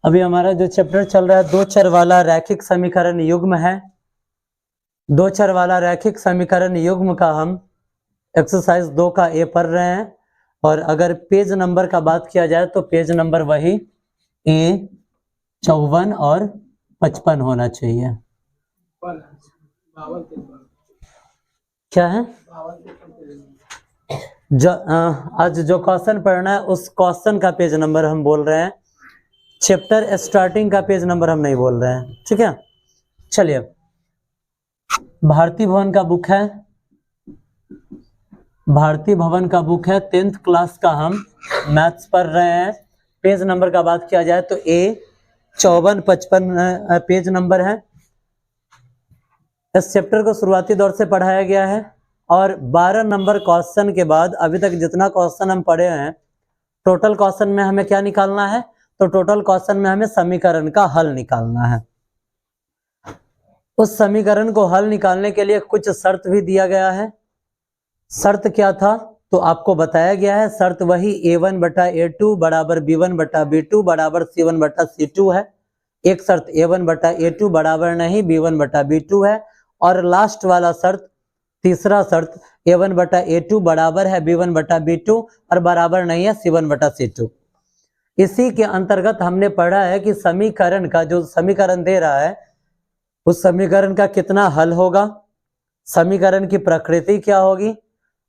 अभी हमारा जो चैप्टर चल रहा है दो चर वाला रैखिक समीकरण युग्म है। दो चर वाला रैखिक समीकरण युग्म का हम एक्सरसाइज 2 का ए पढ़ रहे हैं। और अगर पेज नंबर का बात किया जाए तो पेज नंबर वही A54 और 55 होना चाहिए। क्या है आज जो क्वेश्चन पढ़ना है उस क्वेश्चन का पेज नंबर हम बोल रहे हैं, चैप्टर स्टार्टिंग का पेज नंबर हम नहीं बोल रहे हैं, ठीक है। चलिए, भारती भवन का बुक है, भारती भवन का बुक है 10th क्लास का, हम मैथ्स पढ़ रहे हैं। पेज नंबर का बात किया जाए तो A54-55 पेज नंबर है। इस चैप्टर को शुरुआती दौर से पढ़ाया गया है और 12 नंबर क्वेश्चन के बाद अभी तक जितना क्वेश्चन हम पढ़े हैं, टोटल क्वेश्चन में हमें क्या निकालना है, तो टोटल क्वेश्चन में हमें समीकरण का हल निकालना है। उस समीकरण को हल निकालने के लिए कुछ शर्त भी दिया गया है। शर्त क्या था तो आपको बताया गया है, शर्त वही A1/A2 बराबर B1/B2 बराबर C1/C2 है। एक शर्त A1/A2 बराबर नहीं B1/B2 है, और लास्ट वाला शर्त, तीसरा शर्त A1/A2 बराबर है B1/B2 और बराबर नहीं है C1/C2। इसी के अंतर्गत हमने पढ़ा है कि समीकरण का जो समीकरण दे रहा है उस समीकरण का कितना हल होगा, समीकरण की प्रकृति क्या होगी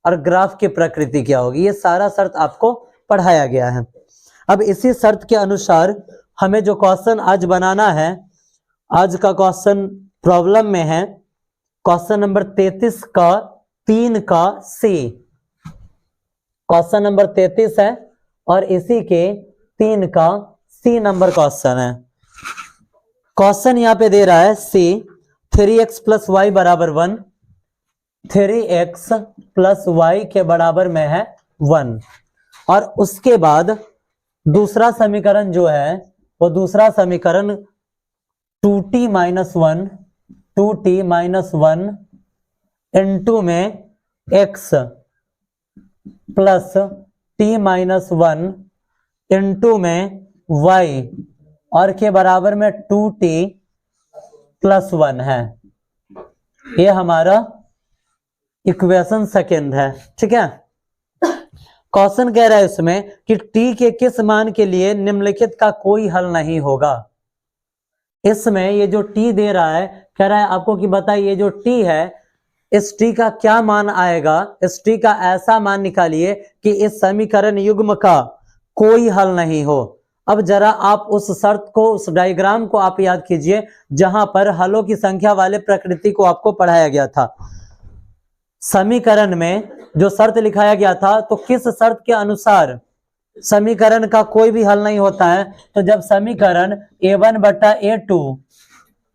और ग्राफ की प्रकृति क्या होगी, ये सारा शर्त आपको पढ़ाया गया है। अब इसी शर्त के अनुसार हमें जो क्वेश्चन आज बनाना है, आज का क्वेश्चन प्रॉब्लम में है क्वेश्चन नंबर 33 का 3 का C। क्वेश्चन नंबर 33 है और इसी के 3 का C नंबर क्वेश्चन है। क्वेश्चन यहाँ पे दे रहा है C 3x + y बराबर 1, 3x + y के बराबर में है 1, और उसके बाद दूसरा समीकरण जो है वो दूसरा समीकरण 2t - 1 इनटू में x प्लस t - 1 इनटू में y और के बराबर में 2t + 1 है। ये हमारा इक्वेशन सेकेंड है, ठीक है। क्वेश्चन कह रहा है इसमें कि t के किस मान के लिए निम्नलिखित का कोई हल नहीं होगा। इसमें ये जो t दे रहा है, कह रहा है आपको कि बताइए ये जो t है इस t का क्या मान आएगा, इस t का ऐसा मान निकालिए कि इस समीकरण युग्म का कोई हल नहीं हो। अब जरा आप उस शर्त को, उस डायग्राम को आप याद कीजिए जहां पर हलों की संख्या वाले प्रकृति को आपको पढ़ाया गया था। समीकरण में जो शर्त लिखाया गया था तो किस शर्त के अनुसार समीकरण का कोई भी हल नहीं होता है, तो जब समीकरण A1/A2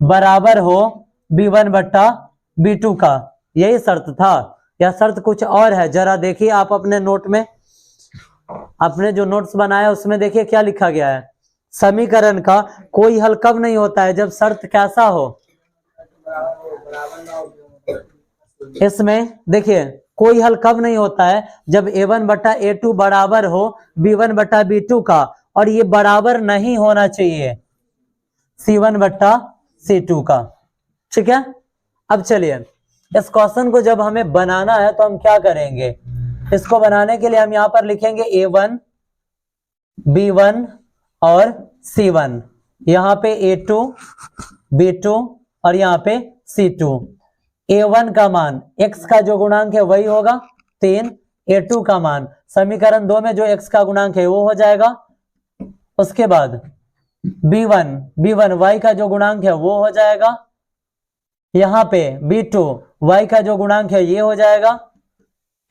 बराबर हो B1/B2 का, यही शर्त था। यह शर्त कुछ और है, जरा देखिए आप अपने नोट में, आपने जो नोट्स बनाया उसमें देखिए क्या लिखा गया है। समीकरण का कोई हल कब नहीं होता है, जब शर्त कैसा हो, इसमें देखिए कोई हल कब नहीं होता है, जब A1/A2 बराबर हो B1/B2 का, और ये बराबर नहीं होना चाहिए C1/C2 का, ठीक है। अब चलिए, इस क्वेश्चन को जब हमें बनाना है तो हम क्या करेंगे, इसको बनाने के लिए हम यहां पर लिखेंगे A1, B1 और C1, यहां पे A2, B2 और यहां पे C2। A1 का मान x का जो गुणांक है वही होगा 3, A2 का मान समीकरण 2 में जो x का गुणांक है वो हो जाएगा। उसके बाद B1 y का जो गुणांक है वो हो जाएगा, यहाँ पे B2 y का जो गुणांक है ये हो जाएगा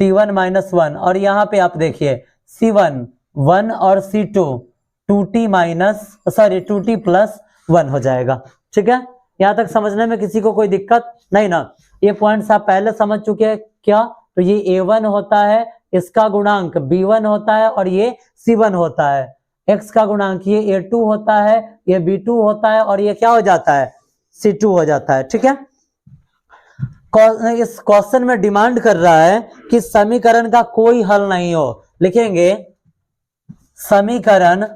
t1 - 1, और यहाँ पे आप देखिए C1 1 और C2 2t + 1 हो जाएगा, ठीक है। यहाँ तक समझने में किसी को कोई दिक्कत नहीं ना, ये पॉइंट्स आप पहले समझ चुके हैं क्या। तो ये A1 होता है, इसका गुणांक B1 होता है और ये C1 होता है। x का गुणांक ये A2 होता है, ये B2 होता है, और ये क्या हो जाता है, C2 हो जाता है, ठीक है। इस क्वेश्चन में डिमांड कर रहा है कि समीकरण का कोई हल नहीं हो। लिखेंगे समीकरण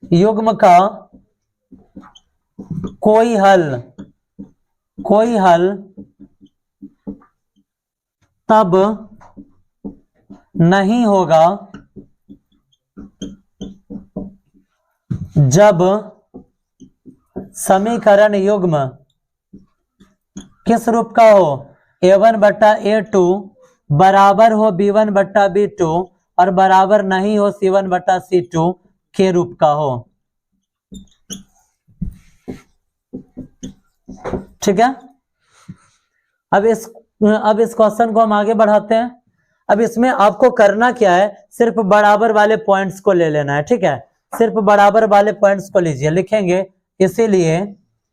युग्म का कोई हल तब नहीं होगा जब समीकरण युग्म किस रूप का हो, a1 बट्टा a2 बराबर हो b1 बट्टा b2 और बराबर नहीं हो c1 बट्टा c2 के रूप का हो। ठीक है, अब इस क्वेश्चन को हम आगे बढ़ाते हैं। अब इसमें आपको करना क्या है, सिर्फ बराबर वाले पॉइंट्स को ले लेना है। ठीक है, सिर्फ बराबर वाले पॉइंट्स को लीजिए, लिखेंगे इसीलिए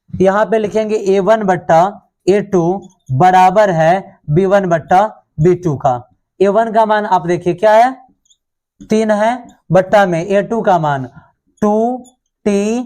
यहां पे लिखेंगे a1 बट्टा a2 बराबर है b1 बट्टा b2 का। a1 का मान आप देखिए क्या है, 3 है, बट्टा में a2 का मान 2t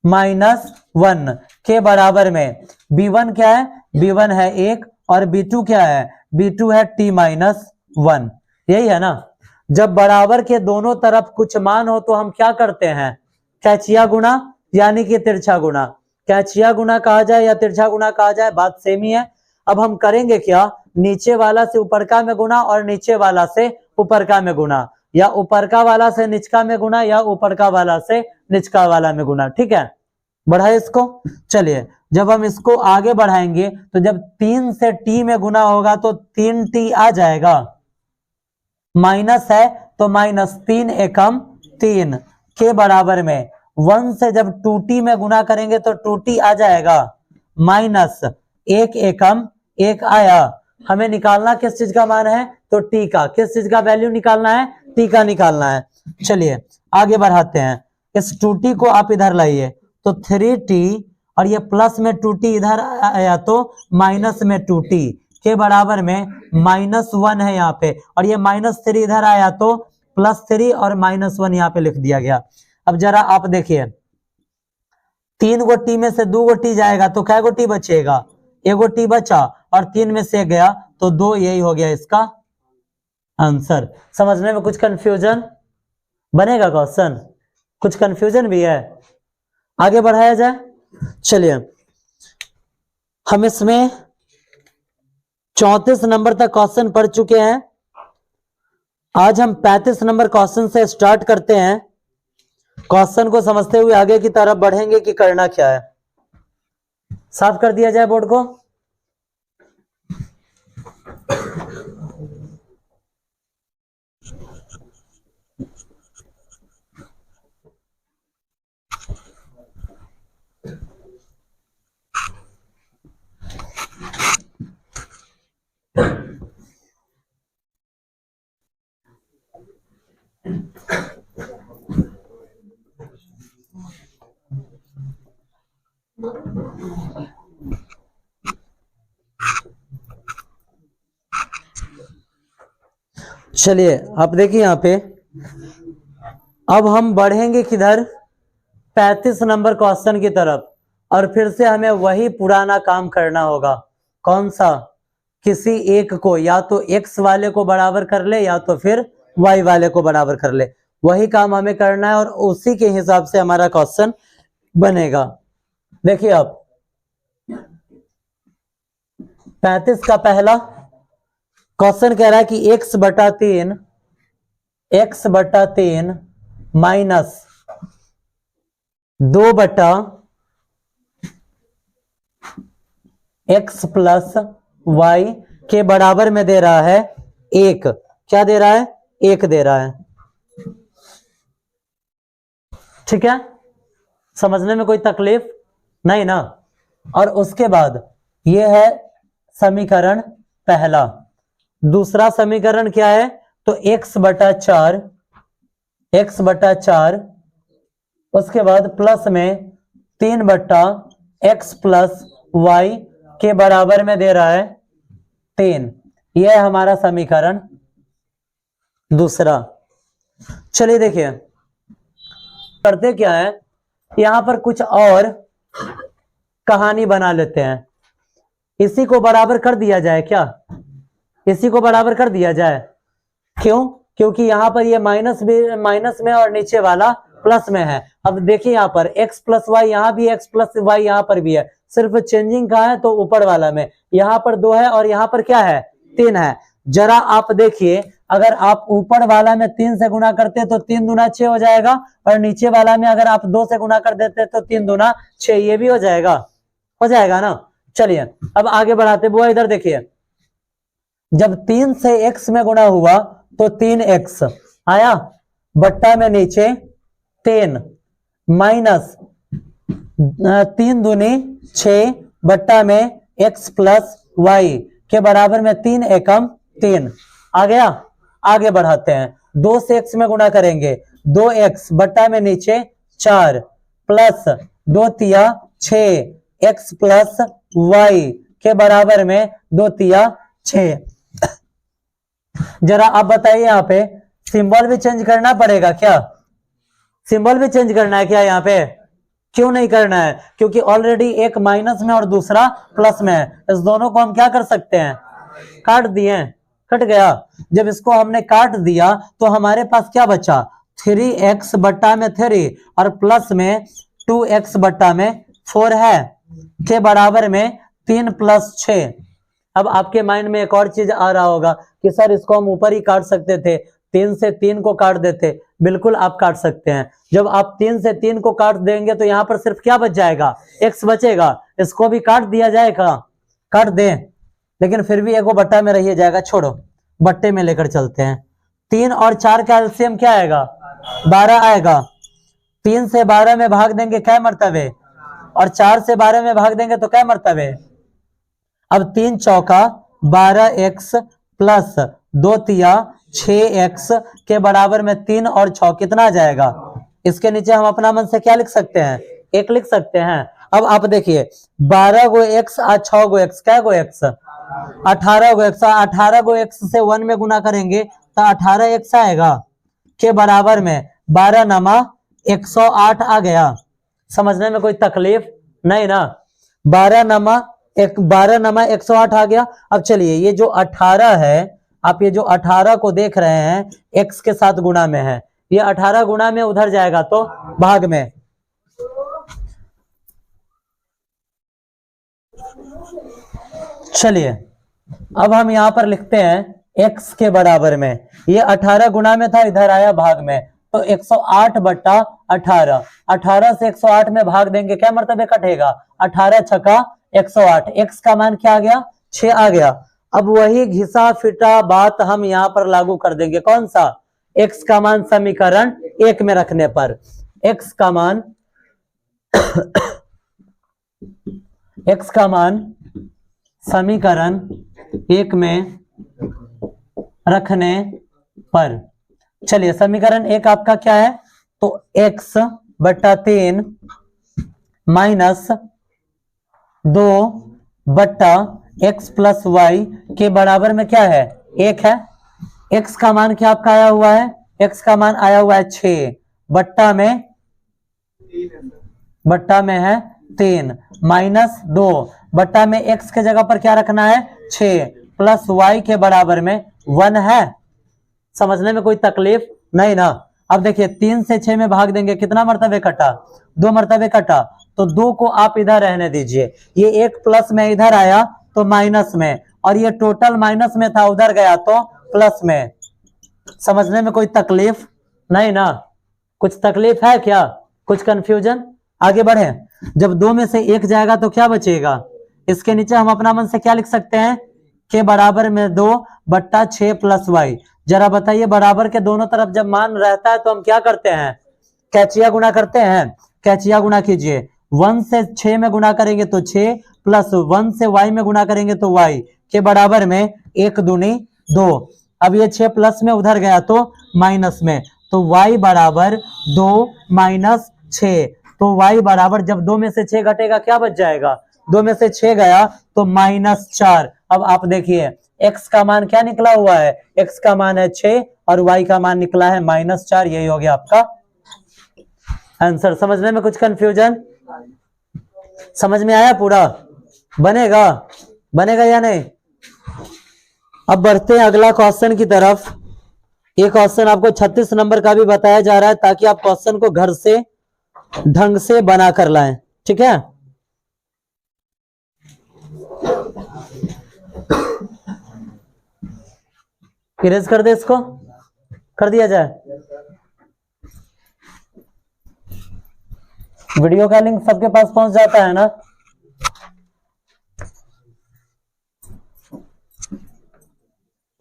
माइनस 1 के बराबर में b1 क्या है, b1 है 1 और b2 क्या है, b2 है t माइनस 1। यही है ना। जब बराबर के दोनों तरफ कुछ मान हो तो हम क्या करते हैं, कैचिया गुणा यानी कि तिरछा गुणा। कैचिया गुणा कहा जाए या तिरछा गुणा कहा जाए, बात सेम ही है। अब हम करेंगे क्या, नीचे वाला से ऊपर का में गुणा और नीचे वाला से ऊपर का में गुणा, या ऊपर का वाला से निचका में गुणा या ऊपर का वाला से निचका वाला में गुणा। ठीक है, बढ़ाए इसको। चलिए, जब हम इसको आगे बढ़ाएंगे तो जब 3 से t में गुना होगा तो 3t आ जाएगा, माइनस है तो माइनस 3 एकम 3 के बराबर में 1 से जब 2t में गुना करेंगे तो 2t आ जाएगा, माइनस 1 एकम 1 आया। हमें निकालना किस चीज का मान है, तो t का। किस चीज का वैल्यू निकालना है, t का निकालना है। चलिए आगे बढ़ाते हैं, इस 2t को आप इधर लाइए तो 3t और ये प्लस में 2t इधर आया तो माइनस में 2t के बराबर में -1 है यहाँ पे, और ये -3 इधर आया तो +3 और -1 यहाँ पे लिख दिया गया। अब जरा आप देखिए, 3 गो t में से 2 गो t जाएगा तो कै गो t बचेगा, 1 गो t बचा और 3 में से गया तो 2, यही हो गया इसका आंसर। समझने में कुछ कंफ्यूजन बनेगा क्वेश्चन, कुछ कंफ्यूजन भी है, आगे बढ़ाया जाए। चलिए, हम इसमें 34 नंबर तक क्वेश्चन पढ़ चुके हैं। आज हम 35 नंबर क्वेश्चन से स्टार्ट करते हैं। क्वेश्चन को समझते हुए आगे की तरफ बढ़ेंगे कि करना क्या है। साफ कर दिया जाए बोर्ड को। चलिए आप देखिए यहाँ पे, अब हम बढ़ेंगे किधर, 35 नंबर क्वेश्चन की तरफ, और फिर से हमें वही पुराना काम करना होगा। कौन सा, किसी एक को या तो x वाले को बराबर कर ले या तो फिर y वाले को बराबर कर ले, वही काम हमें करना है और उसी के हिसाब से हमारा क्वेश्चन बनेगा। देखिए आप 35 का पहला क्वेश्चन कह रहा है कि x बटा 3 माइनस 2 बटा x प्लस y के बराबर में दे रहा है 1। क्या दे रहा है, 1 दे रहा है। ठीक है, समझने में कोई तकलीफ नहीं ना। और उसके बाद ये है समीकरण पहला। दूसरा समीकरण क्या है, तो x बटा 4 उसके बाद प्लस में 3 बटा x प्लस y के बराबर में दे रहा है 3। यह है हमारा समीकरण दूसरा। चलिए देखिए करते क्या है, यहां पर कुछ और कहानी बना लेते हैं। इसी को बराबर कर दिया जाए क्या, इसी को बराबर कर दिया जाए। क्यों, क्योंकि यहां पर ये माइनस में और नीचे वाला प्लस में है। अब देखिए यहाँ पर x प्लस वाई, यहाँ भी x प्लस वाई यहाँ पर भी है, सिर्फ चेंजिंग कहाँ है तो ऊपर वाला में, यहाँ पर 2 है और यहाँ पर क्या है 3 है। जरा आप देखिए, अगर आप ऊपर वाला में 3 से गुना करते तो 3 दूना 6 हो जाएगा, और नीचे वाला में अगर आप 2 से गुना कर देते तो 3 दूना 6, ये भी हो जाएगा ना। चलिए अब आगे बढ़ाते, वो इधर देखिए, जब 3 से x में गुना हुआ तो 3x आया, बट्टा में नीचे 3 माइनस 3 दूनी 6 बट्टा में x प्लस वाई के बराबर में 3 एकम 3 आ गया। आगे बढ़ाते हैं, 2 से x में गुणा करेंगे 2x बट्टा में नीचे 4 प्लस 2 तिया 6 x प्लस वाई के बराबर में 2 तिया 6। जरा आप बताइए, यहाँ पे सिंबल भी चेंज करना पड़ेगा क्या? सिंबल भी चेंज करना है क्या यहाँ पे? क्यों नहीं करना है? क्योंकि ऑलरेडी एक माइनस में और दूसरा प्लस में है, इस दोनों को हम क्या कर सकते हैं, काट दिए, कट गया। जब इसको हमने काट दिया तो हमारे पास क्या बचा, 3x बट्टा में 3 और प्लस में 2x बट्टा में 4 है के बराबर में 3 प्लस 6। अब आपके माइंड में एक और चीज आ रहा होगा कि सर इसको हम ऊपर ही काट सकते थे, 3 से 3 को काट देते। बिल्कुल आप काट सकते हैं। जब आप 3 से 3 को काट देंगे तो यहाँ पर सिर्फ क्या बच जाएगा, x बचेगा। इसको भी काट दिया जाएगा, काट दें, लेकिन फिर भी एगो बट्टा में रह जाएगा, छोड़ो बट्टे में लेकर चलते हैं। 3 और 4 का एलसीएम क्या आएगा, 12 आएगा। 3 से 12 में भाग देंगे क्या मर्तबे, और 4 से 12 में भाग देंगे तो क्या मर्तबे। अब 3 चौका 12x प्लस 2 तिया 6x के बराबर में 3 और 6 कितना आ जाएगा। इसके नीचे हम अपना मन से क्या लिख सकते हैं, 1 लिख सकते हैं। अब आप देखिए 12 गो x और 6 गो x, क्या गो x, 18 गो x। 18 गो x से 1 में गुना करेंगे तो 18x आएगा के बराबर में 12 नमा 108 आ गया। समझने में कोई तकलीफ नहीं ना। 12 नमा 108 आ गया। अब चलिए ये जो 18 है, आप ये जो 18 को देख रहे हैं x के साथ गुणा में है, ये 18 गुणा में उधर जाएगा तो भाग में। चलिए अब हम यहां पर लिखते हैं x के बराबर में, ये 18 गुणा में था, इधर आया भाग में, तो 108 बट्टा 18। 18 से 108 में भाग देंगे क्या मर्तबे कटेगा, 18 छक्का 108। x का मान क्या आ गया, 6 आ गया। अब वही घिसा फिटा बात हम यहाँ पर लागू कर देंगे, कौन सा, x का मान समीकरण 1 में रखने पर। x का मान x का मान समीकरण 1 में रखने पर। चलिए समीकरण 1 आपका क्या है, तो x बट्टा 3 माइनस 2 बट्टा x प्लस वाई के बराबर में क्या है, 1 है। x का मान क्या आपका आया हुआ है, x का मान आया हुआ है 6 बट्टा में है 3 माइनस 2 बट्टा में x के जगह पर क्या रखना है, 6 प्लस y के बराबर में 1 है। समझने में कोई तकलीफ नहीं ना। अब देखिए 3 से 6 में भाग देंगे, कितना मर्तबे कटा, 2 मर्तबे कटा, तो 2 को आप इधर रहने दीजिए। ये 1 प्लस में इधर आया तो माइनस में, और ये टोटल माइनस में था उधर गया तो प्लस में। समझने में कोई तकलीफ नहीं ना। कुछ तकलीफ है क्या, कुछ कंफ्यूजन। आगे बढ़े, जब 2 में से 1 जाएगा तो क्या बचेगा, इसके नीचे हम अपना मन से क्या लिख सकते हैं, के बराबर में 2 बट्टा 6 प्लस वाई। जरा बताइए, बराबर के दोनों तरफ जब मान रहता है तो हम क्या करते हैं, कैचिया गुना करते हैं। कैचिया गुना कीजिए, 1 से 6 में गुना करेंगे तो 6 प्लस 1 से y में गुना करेंगे तो y के बराबर में 1 दूनी 2। अब ये 6 प्लस में उधर गया तो माइनस में, तो y बराबर 2 माइनस 6। तो y बराबर, जब 2 में से 6 घटेगा क्या बच जाएगा, 2 में से 6 गया तो -4। अब आप देखिए x का मान क्या निकला हुआ है, x का मान है 6 और y का मान निकला है -4। यही हो गया आपका आंसर। समझने में कुछ कंफ्यूजन, समझ में आया पूरा, बनेगा या नहीं। अब बढ़ते हैं अगला क्वेश्चन की तरफ। ये क्वेश्चन आपको 36 नंबर का भी बताया जा रहा है ताकि आप क्वेश्चन को घर से ढंग से बना कर लाएं, ठीक है। इरेज कर दे, इसको कर दिया जाए। वीडियो का लिंक सबके पास पहुंच जाता है ना?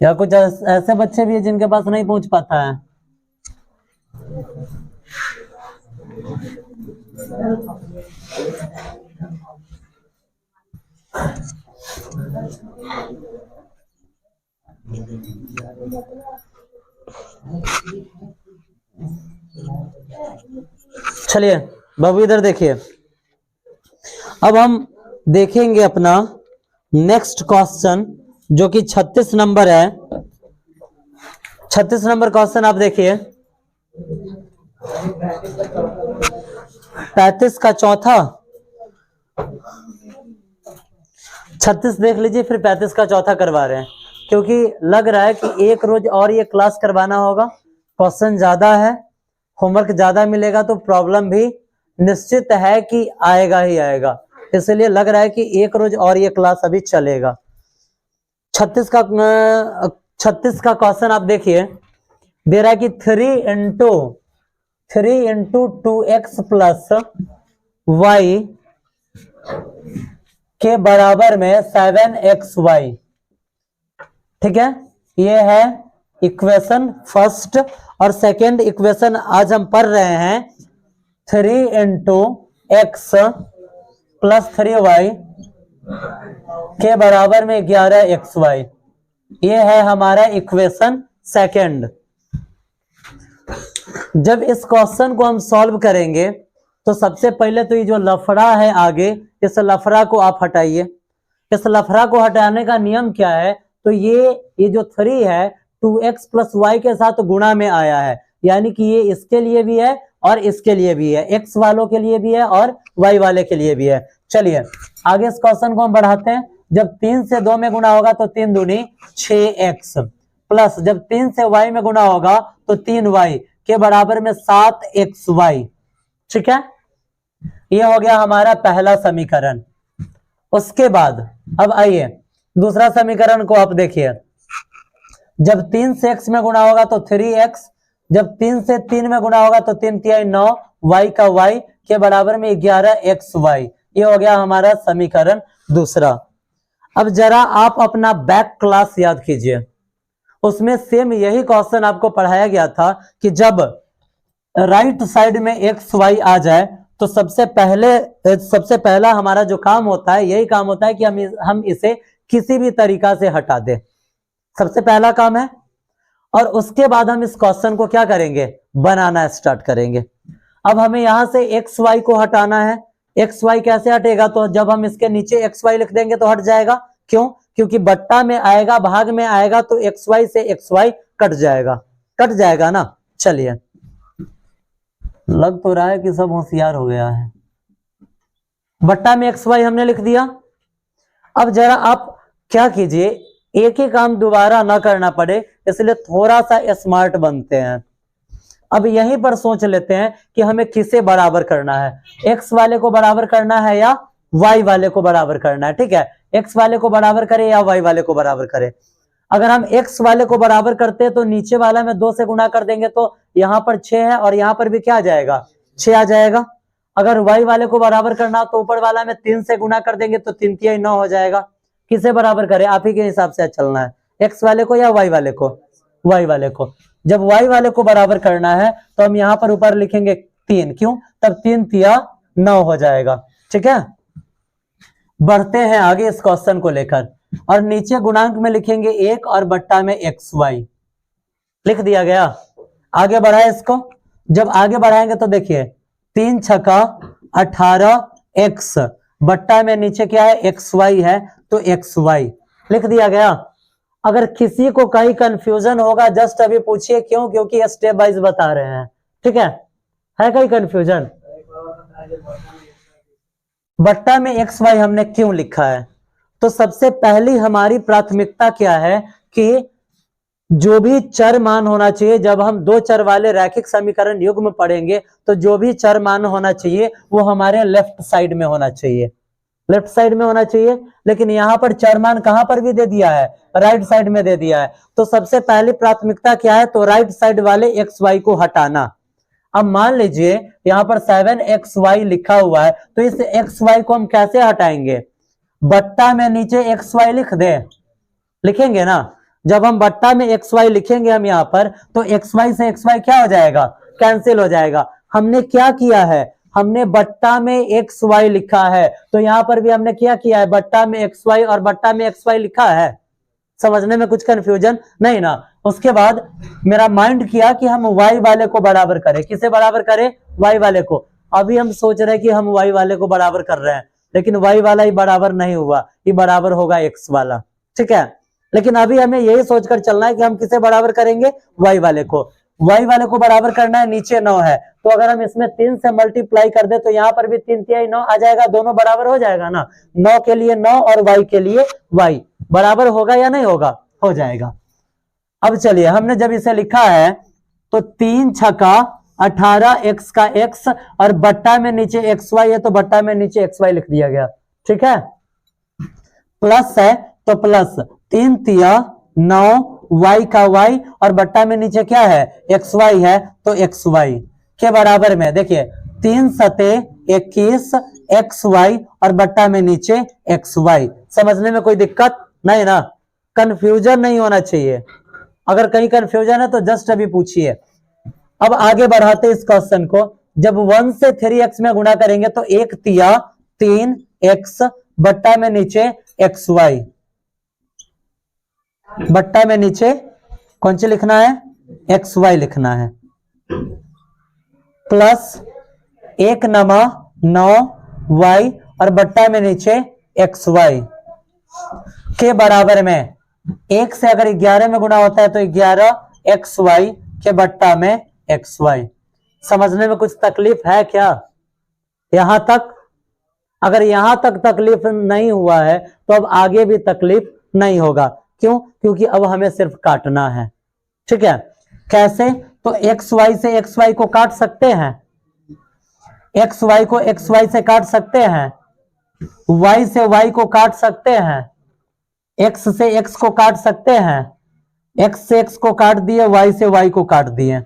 या कुछ ऐसे बच्चे भी हैं जिनके पास नहीं पहुंच पाता है? चलिए बाबू इधर देखिए, अब हम देखेंगे अपना नेक्स्ट क्वेश्चन जो कि 36 नंबर है। 36 नंबर क्वेश्चन आप देखिए, 35 का चौथा, 36 देख लीजिए फिर 35 का चौथा करवा रहे हैं, क्योंकि लग रहा है कि एक रोज और ये क्लास करवाना होगा। क्वेश्चन ज्यादा है, होमवर्क ज्यादा मिलेगा तो प्रॉब्लम भी निश्चित है कि आएगा ही आएगा, इसलिए लग रहा है कि एक रोज और ये क्लास अभी चलेगा। 36 का क्वेश्चन आप देखिए, दे रहा है कि 3 इंटू 2x प्लस y के बराबर में 7xy, ठीक है। ये है इक्वेशन फर्स्ट, और सेकेंड इक्वेशन आज हम पढ़ रहे हैं 3 इंटू एक्स प्लस 3y के बराबर में 11xy। ये है हमारा इक्वेशन सेकेंड। जब इस क्वेश्चन को हम सॉल्व करेंगे तो सबसे पहले तो ये जो लफड़ा है आगे, इस लफड़ा को आप हटाइए। इस लफड़ा को हटाने का नियम क्या है, तो ये जो 3 है 2x प्लस वाई के साथ गुणा में आया है, यानी कि ये इसके लिए भी है और इसके लिए भी है, x वालों के लिए भी है और y वाले के लिए भी है। चलिए आगे इस क्वेश्चन को हम बढ़ाते हैं। जब 3 से 2 में गुणा होगा तो 3 दूनी 6x, प्लस जब 3 से y में गुणा होगा तो 3y के बराबर में 7xy, ठीक है। ये हो गया हमारा पहला समीकरण। उसके बाद अब आइए दूसरा समीकरण को आप देखिए। जब 3 से x में गुणा होगा तो 3x, जब 3 से 3 में गुणा होगा तो 3 तिहाई 9, y का y के बराबर में 11xy। ये हो गया हमारा समीकरण दूसरा। अब जरा आप अपना बैक क्लास याद कीजिए, उसमें सेम यही क्वेश्चन आपको पढ़ाया गया था कि जब राइट साइड में एक्स वाई आ जाए तो सबसे पहला हमारा जो काम होता है, यही काम होता है कि हम इसे किसी भी तरीका से हटा दें, सबसे पहला काम है। और उसके बाद हम इस क्वेश्चन को क्या करेंगे, बनाना स्टार्ट करेंगे। अब हमें यहां से एक्स वाई को हटाना है। एक्स वाई कैसे हटेगा, तो जब हम इसके नीचे एक्स वाई लिख देंगे तो हट जाएगा। क्यों, क्योंकि बट्टा में आएगा, भाग में आएगा तो एक्स वाई से एक्स वाई कट जाएगा ना। चलिए लग तो रहा है कि सब होशियार हो गया है। बट्टा में एक्स वाई हमने लिख दिया। अब जरा आप क्या कीजिए, एक ही काम दोबारा ना करना पड़े, इसलिए थोड़ा सा स्मार्ट बनते हैं। अब यहीं पर सोच लेते हैं कि हमें किसे बराबर करना है, एक्स वाले को बराबर करना है या वाई वाले को बराबर करना है। ठीक है, एक्स वाले को बराबर करें या वाई वाले को बराबर करें। अगर हम एक्स वाले को बराबर करते हैं तो नीचे वाला में 2 से गुणा कर देंगे तो यहाँ पर 6 है और यहाँ पर भी क्या आ जाएगा, 6 आ जाएगा। अगर वाई वाले को बराबर करना तो ऊपर वाला में 3 से गुणा कर देंगे तो 3 तिहाई 9 हो जाएगा। किसे बराबर करें, आप ही के हिसाब से चलना है, एक्स वाले को या वाई वाले को, वाई वाले को। जब वाई वाले को बराबर करना है तो हम यहाँ पर ऊपर लिखेंगे 3, क्यों, तब 3 तिया 9 हो जाएगा। ठीक है, बढ़ते हैं आगे इस क्वेश्चन को लेकर, और नीचे गुणांक में लिखेंगे 1 और बट्टा में एक्स वाई लिख दिया गया। आगे बढ़ाए इसको, जब आगे बढ़ाएंगे तो देखिए 3 छक्का 18x, बट्टा में नीचे क्या है, एक्स वाई है तो एक्स वाई लिख दिया गया। अगर किसी को कहीं कंफ्यूजन होगा जस्ट अभी पूछिए, क्यों, क्योंकि स्टेप वाइज बता रहे हैं। ठीक है कहीं कंफ्यूजन, बट्टा में एक्स वाई हमने क्यों लिखा है, तो सबसे पहली हमारी प्राथमिकता क्या है कि जो भी चर मान होना चाहिए, जब हम दो चर वाले रैखिक समीकरण युग्म पढ़ेंगे तो जो भी चर मान होना चाहिए वो हमारे लेफ्ट साइड में होना चाहिए, लेफ्ट साइड में होना चाहिए। लेकिन यहाँ पर चर मान कहां पर भी दे दिया है, राइट साइड में दे दिया है। तो सबसे पहली प्राथमिकता क्या है, तो राइट साइड वाले एक्स वाई को हटाना। अब मान लीजिए यहाँ पर 7xy लिखा हुआ है, तो इस xy को हम कैसे हटाएंगे, बट्टा में नीचे xy लिख दे, लिखेंगे ना। जब हम बट्टा में xy लिखेंगे हम यहाँ पर, तो xy से xy क्या हो जाएगा, कैंसिल हो जाएगा। हमने क्या किया है, हमने बट्टा में xy लिखा है, तो यहाँ पर भी हमने क्या किया है, बट्टा में xy और बट्टा में xy लिखा है। समझने में कुछ कंफ्यूजन नहीं ना। उसके बाद मेरा माइंड किया कि हम y वाले को बराबर करें, किसे बराबर करें, y वाले को। अभी हम सोच रहे हैं कि हम y वाले को बराबर कर रहे हैं, लेकिन y वाला ही बराबर नहीं हुआ, ये बराबर होगा x वाला, ठीक है। लेकिन अभी हमें यही सोचकर चलना है कि हम किसे बराबर करेंगे, y वाले को। y वाले को बराबर करना है, नीचे 9 है, तो अगर हम इसमें 3 से मल्टीप्लाई कर दे तो यहाँ पर भी 3 तिहाई 9 आ जाएगा, दोनों बराबर हो जाएगा ना। 9 के लिए 9 और y के लिए y बराबर होगा या नहीं होगा, हो जाएगा। अब चलिए, हमने जब इसे लिखा है तो 3 छक्का 18 x का x और बट्टा में नीचे xy है, तो बट्टा में नीचे xy लिख दिया गया, ठीक है। प्लस है तो प्लस 3 तिया 9 y का y और बट्टा में नीचे क्या है, xy है, तो xy के बराबर में देखिए 3 सते 21 xy और बट्टा में नीचे xy। समझने में कोई दिक्कत नहीं ना, कंफ्यूजन नहीं होना चाहिए। अगर कहीं कंफ्यूजन है तो जस्ट अभी पूछिए। अब आगे बढ़ाते इस क्वेश्चन को। जब 1 से 3x में गुणा करेंगे तो 1 तिया 3x बट्टा में नीचे xy, बट्टा में नीचे कौन सी लिखना है, xy लिखना है, प्लस 1 नमा 9y और बट्टा में नीचे xy के बराबर में 1 से अगर 11 में गुणा होता है तो 11 xy के बट्टा में xy। समझने में कुछ तकलीफ है क्या यहां तक? अगर यहां तक तकलीफ नहीं हुआ है तो अब आगे भी तकलीफ नहीं होगा। क्यों? क्योंकि अब हमें सिर्फ काटना है, ठीक है। कैसे? तो xy से xy को काट सकते हैं, xy को xy से काट सकते हैं, y से y को काट सकते हैं, x से x को काट सकते हैं, x से x को काट दिए, y से y को काट दिए।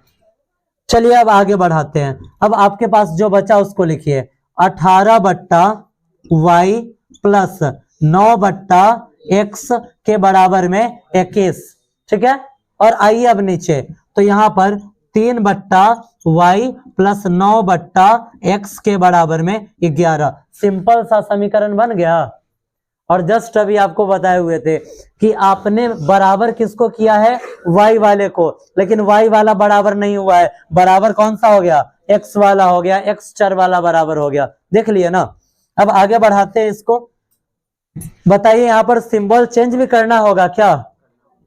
चलिए अब आगे बढ़ाते हैं। अब आपके पास जो बचा उसको लिखिए, 18 बट्टा y प्लस 9 बट्टा x के बराबर में 21, ठीक है। और आइए अब नीचे, तो यहां पर 3 बट्टा y प्लस 9 बट्टा x के बराबर में 11। सिंपल सा समीकरण बन गया। और जस्ट अभी आपको बताए हुए थे कि आपने बराबर किसको किया है, y वाले को, लेकिन y वाला बराबर नहीं हुआ है। बराबर कौन सा हो गया, x वाला हो गया, x चर वाला बराबर हो गया। देख लिए ना। अब आगे बढ़ाते हैं इसको। बताइए यहाँ पर सिंबल चेंज भी करना होगा क्या?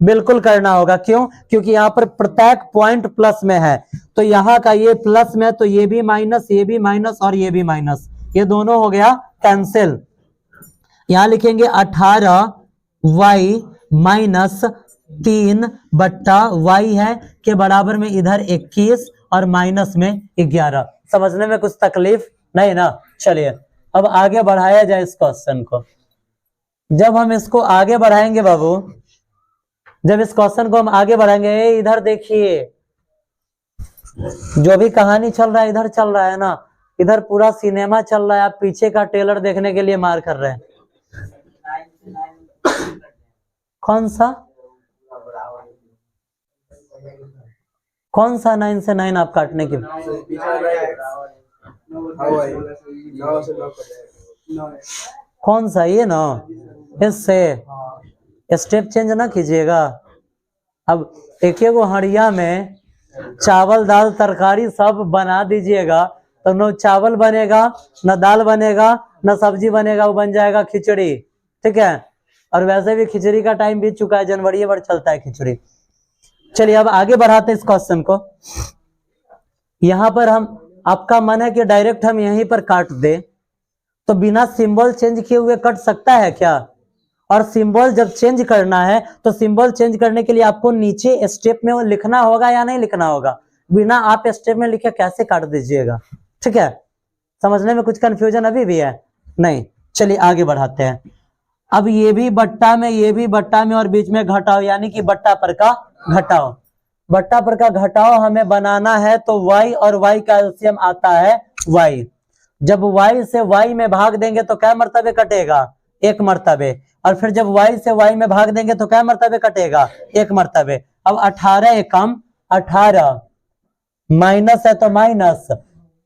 बिल्कुल करना होगा। क्यों? क्योंकि यहाँ पर प्रत्येक पॉइंट प्लस में है, तो यहाँ का ये प्लस में, तो ये भी माइनस, ये भी माइनस और ये भी माइनस, ये दोनों हो गया कैंसिल। यहां लिखेंगे 18y माइनस 3 बट्टा y है के बराबर में इधर 21 और माइनस में 11। समझने में कुछ तकलीफ नहीं ना। चलिए अब आगे बढ़ाया जाए इस क्वेश्चन को। जब हम इसको आगे बढ़ाएंगे बाबू, जब इस क्वेश्चन को हम आगे बढ़ाएंगे, इधर देखिए जो भी कहानी चल रहा है इधर चल रहा है ना, इधर पूरा सिनेमा चल रहा है। आप पीछे का ट्रेलर देखने के लिए मार कर रहे हैं। कौन सा 9 से 9 आप काटने की? कौन सा ये ना, इससे स्टेप चेंज ना कीजिएगा। अब एक एक हड़िया में चावल दाल तरकारी सब बना दीजिएगा तो न चावल बनेगा, न दाल बनेगा, न सब्जी बनेगा, वो बन जाएगा खिचड़ी, ठीक है। और वैसे भी खिचड़ी का टाइम बीत चुका है, जनवरी भर चलता है खिचड़ी। चलिए अब आगे बढ़ाते हैं इस क्वेश्चन को। यहां पर हम, आपका मन है कि डायरेक्ट हम यहीं पर काट दे, तो बिना सिंबल चेंज किए हुए कट सकता है क्या? और सिंबल जब चेंज करना है तो सिंबल चेंज करने के लिए आपको नीचे स्टेप में वो लिखना होगा या नहीं लिखना होगा? बिना आप स्टेप में लिखे कैसे काट दीजिएगा? ठीक है, समझने में कुछ कंफ्यूजन अभी भी है? नहीं, चलिए आगे बढ़ाते हैं। अब ये भी बट्टा में, ये भी बट्टा में और बीच में घटाओ, यानी कि बट्टा पर का घटाओ। बट्टा पर का घटाओ हमें बनाना है तो y और y का एलसीएम आता है y। जब y से y में भाग देंगे तो क्या मर्तबे कटेगा? एक मर्तबे। और फिर जब y से y में भाग देंगे तो क्या मर्तबे कटेगा? एक मर्तबे। अब 18 एकम 18 माइनस है तो माइनस,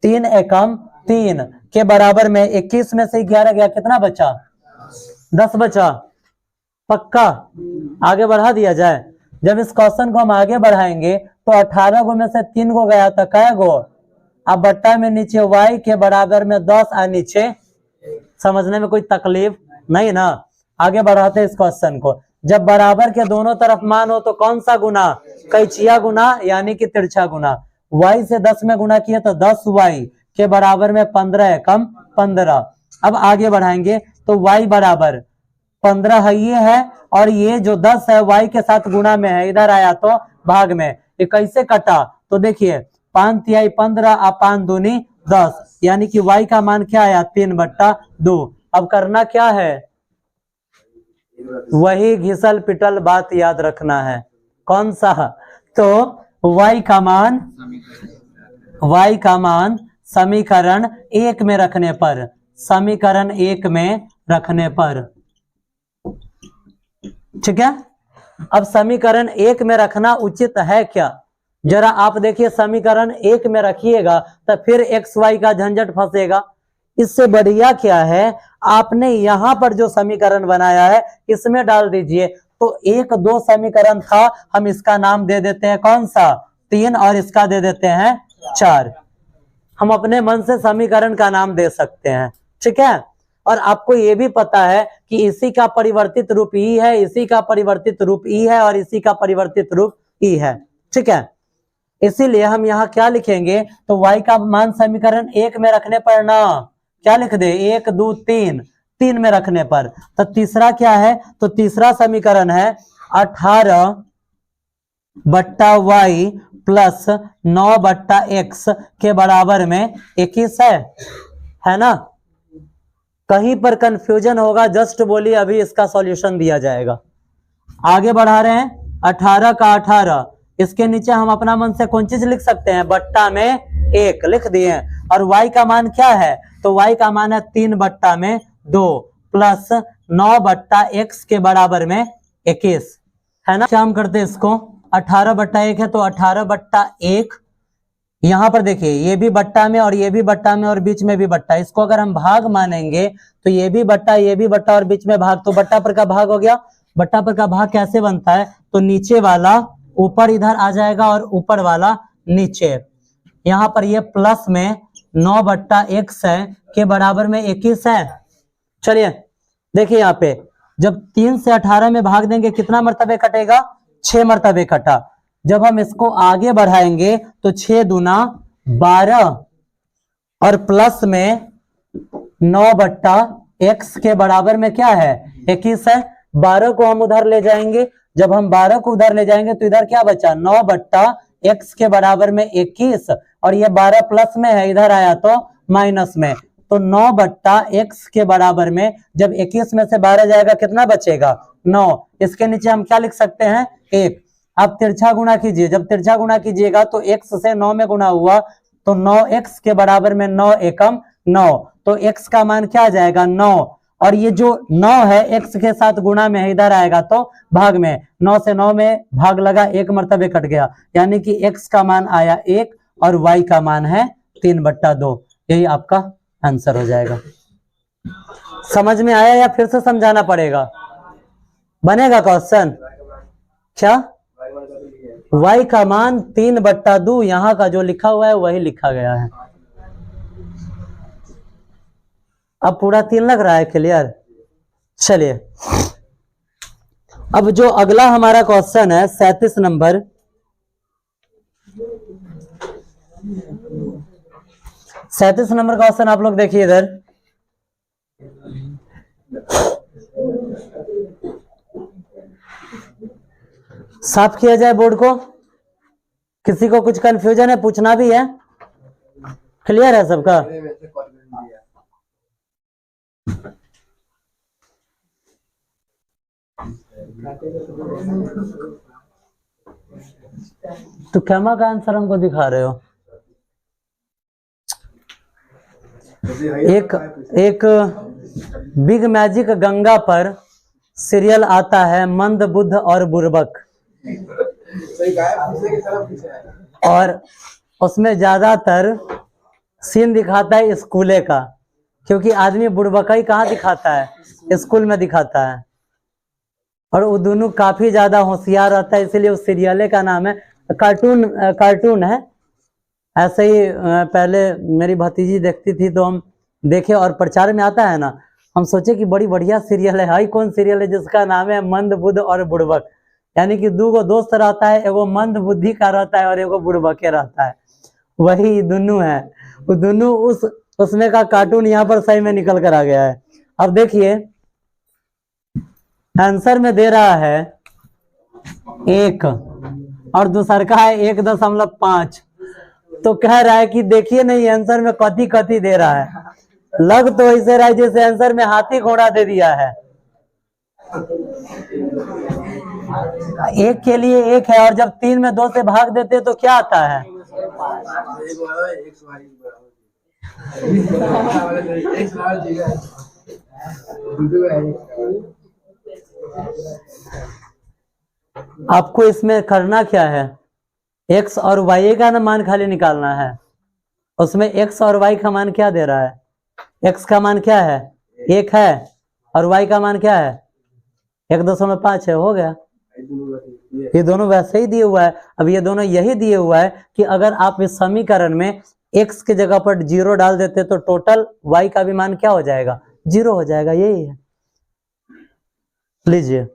3 एकम 3 के बराबर में 21 में से 11 गया, कितना बचा? 10 बचा। पक्का? आगे बढ़ा दिया जाए। जब इस क्वेश्चन को हम आगे बढ़ाएंगे तो 18 गो में से 3 गो गया तो कै गो? अब बट्टा में नीचे y के बराबर में 10 और नीचे, समझने में कोई तकलीफ नहीं ना? आगे बढ़ाते इस क्वेश्चन को। जब बराबर के दोनों तरफ मान हो तो कौन सा गुना? कैचिया गुना, यानी कि तिरछा गुना। y से 10 में गुना किए तो 10y के बराबर में 15 एकम 15। अब आगे बढ़ाएंगे तो y बराबर 15 है ये है, और ये जो 10 है y के साथ गुणा में है, इधर आया तो भाग में। ये कैसे कटा? तो देखिए 5 तिहाई 15 और 5 दूनी 10, यानी कि y का मान क्या आया? 3/2। अब करना क्या है? वही घिसल पिटल बात याद रखना है। कौन सा? तो y का मान समीकरण 1 में रखने पर, समीकरण 1 में रखने पर, ठीक है। अब समीकरण 1 में रखना उचित है क्या? जरा आप देखिए, समीकरण 1 में रखिएगा तो फिर एक्स वाई का झंझट फंसेगा। इससे बढ़िया क्या है, आपने यहाँ पर जो समीकरण बनाया है इसमें डाल दीजिए। तो 1 2 समीकरण था, हम इसका नाम दे देते हैं कौन सा? 3, और इसका दे देते हैं 4। हम अपने मन से समीकरण का नाम दे सकते हैं, ठीक है। और आपको ये भी पता है कि इसी का परिवर्तित रूप ई है, इसी का परिवर्तित रूप ई है, और इसी का परिवर्तित रूप ई है, ठीक है। इसीलिए हम यहाँ क्या लिखेंगे? तो y का मान समीकरण 1 में रखने पर ना क्या लिख दे? 1 2 3, 3 में रखने पर। तो तीसरा क्या है? तो तीसरा समीकरण है 18 बट्टा y प्लस 9 बट्टा x के बराबर में 21 है ना? कहीं पर कंफ्यूजन होगा जस्ट बोलिए, अभी इसका सॉल्यूशन दिया जाएगा। आगे बढ़ा रहे हैं। 18 का 18, इसके नीचे हम अपना मन से कौन चीज लिख सकते हैं? बट्टा में 1 लिख दिए। और y का मान क्या है? तो y का मान है 3 बट्टा में 2 प्लस 9 बट्टा x के बराबर में 21, है ना। क्या हम करते हैं इसको? 18 बट्टा 1 है तो 18 बट्टा 1, यहाँ पर देखिए ये भी बट्टा में और ये भी बट्टा में और बीच में भी बट्टा। इसको अगर हम भाग मानेंगे तो ये भी बट्टा और बीच में भाग, तो बट्टा पर का भाग हो गया। बट्टा पर का भाग कैसे बनता है? तो नीचे वाला ऊपर इधर आ जाएगा और ऊपर वाला नीचे। यहाँ पर ये प्लस में 9 बट्टा x है के बराबर में 21 है। चलिए देखिए यहाँ पे जब 3 से 18 में भाग देंगे कितना मर्तबे कटेगा? 6 मर्तबे कटा। जब हम इसको आगे बढ़ाएंगे तो 6 दूना 12 और प्लस में 9 बट्टा x के बराबर में क्या है? 21 है। 12 को हम उधर ले जाएंगे, जब हम 12 को उधर ले जाएंगे तो इधर क्या बचा? 9 बट्टा x के बराबर में 21, और ये 12 प्लस में है, इधर आया तो माइनस में। तो 9 बट्टा x के बराबर में जब 21 में से 12 जाएगा कितना बचेगा? 9। इसके नीचे हम क्या लिख सकते हैं? 1। आप तिरछा गुना कीजिए, जब तिरछा गुना कीजिएगा तो x से 9 में गुना हुआ तो 9x के बराबर में 9 एकम 9, तो x का मान क्या आ जाएगा? 9। और ये जो 9 है x के साथ गुणा में है, इधर आएगा तो भाग में। 9 से 9 में भाग लगा, 1 मर्तबे कट गया, यानी कि x का मान आया 1 और y का मान है 3/2। यही आपका आंसर हो जाएगा। समझ में आया या फिर से समझाना पड़ेगा? बनेगा क्वेश्चन? क्या? y का मान 3/2, यहाँ का जो लिखा हुआ है वही लिखा गया है। अब पूरा 3 लग रहा है क्लियर? चलिए अब जो अगला हमारा क्वेश्चन है 37 नंबर, 37 नंबर क्वेश्चन आप लोग देखिए इधर। साफ किया जाए बोर्ड को। किसी को कुछ कंफ्यूजन है, पूछना भी है? क्लियर है सबका? तो कैमा का आंसर हमको दिखा रहे हो? एक बिग मैजिक गंगा पर सीरियल आता है मंद बुद्ध और बुर्बक, और उसमें ज्यादातर सीन दिखाता है स्कूले का, क्योंकि आदमी बुड़बकाई कहाँ दिखाता है? स्कूल में दिखाता है। और वो दोनों काफी ज्यादा होशियार रहता है, इसीलिए उस सीरियल का नाम है, कार्टून है। ऐसे ही पहले मेरी भतीजी देखती थी तो हम देखे, और प्रचार में आता है ना, हम सोचे कि बड़ी बढ़िया सीरियल है। हाई कौन सीरियल है जिसका नाम है मंद बुद्ध और बुड़बक, यानी कि दो गो दोस्त रहता है, एगो मंद बुद्धि का रहता है और एगो बुड़बके रहता है, वही दोनों है। वो दोनों उसमें का कार्टून यहाँ पर सही में निकल कर आ गया है। अब देखिए आंसर में दे रहा है 1 और दूसर का है 1.5, तो कह रहा है कि देखिए नहीं आंसर में कथी कथी दे रहा है। लग तो ऐसे रहा है जैसे आंसर में हाथी घोड़ा दे दिया है। 1 के लिए 1 है, और जब 3 में 2 से भाग देते तो क्या आता है? आपको इसमें करना क्या है? x और y का ना मान खाली निकालना है। उसमें x और y का मान क्या दे रहा है? x का मान क्या है? 1 है, और y का मान क्या है? 1.5 है। हो गया। ये दोनों वैसे ही दिए हुआ है। अब ये दोनों यही दिए हुआ है कि अगर आप इस समीकरण में x के जगह पर 0 डाल देते तो टोटल y का भी मान क्या हो जाएगा? 0 हो जाएगा। यही है। लीजिए,